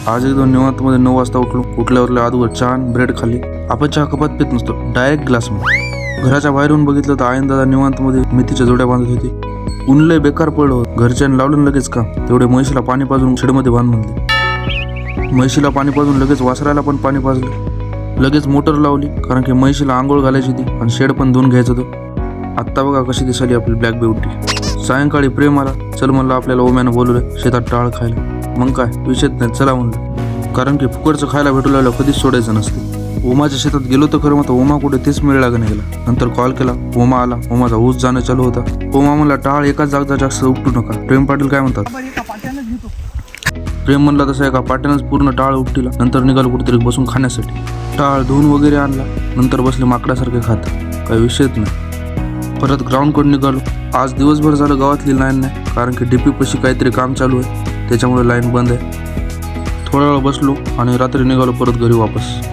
आज एकदम निवांतमध्ये 9 वाजता उठलो. उठल्यावर अगोदर चहा आणि ब्रेड खाल्ली. आपण चहा कपात पित नसतो, डायरेक्ट ग्लासमध्ये. घराच्या बाहेरून बघितलं तर आयन दादा निवांतमध्ये मेथीच्या जोड्या बांधत होते. ऊन लय बेकार पडलं होतं. घरच्यांनी लावलं लगेच काम. तेवढे म्हैशीला पाणी पाजून शेडमध्ये बांध म्हणले. म्हैशीला पाणी पाजून लगेच वासराला पण पाणी पाजलं. लगेच मोटर लावली, कारण की म्हैशीला आंघोळ घालायची होती आणि शेड पण धुवून घ्यायचं होतं. आत्ता बघा कशी दिसली आपली ब्लॅक ब्युटी. सायंकाळी प्रेम आला. चल म्हणलं आपल्याला ओम्यानं बोलवलं शेतात टाळ खायला. मग काय विषयच नाही, चला म्हणलं. कारण की फुकटचं खायला भेटू लागलं कधीच सोडायचं नसते. ओमाच्या शेतात गेलो तर खरं, मग ओमा कुठे तेच मिळाला का नाही गेला. नंतर कॉल केला, ओमा आला. ओमाचा ऊस जाणं चालू होता. ओमा म्हणला टाळ एकाच जागचा जास्त उपटू नका. प्रेम पाटील काय म्हणतात? प्रेम म्हणला तसं एका पाट्यानंच पूर्ण टाळ उपटीला. नंतर निघालो कुठेतरी बसून खाण्यासाठी. टाळ धुवून वगैरे आणला. नंतर बसले माकडासारखे खात. काही विषयच नाही. परत ग्राउंडकडे निघालो. आज दिवसभर झालं गावातली लाईन नाही, कारण की डीपी पशी काहीतरी काम चालू आहे, त्याच्यामुळे लाईन बंद आहे. थोडा वेळ बसलो आणि रात्री निघालो परत घरी वापस.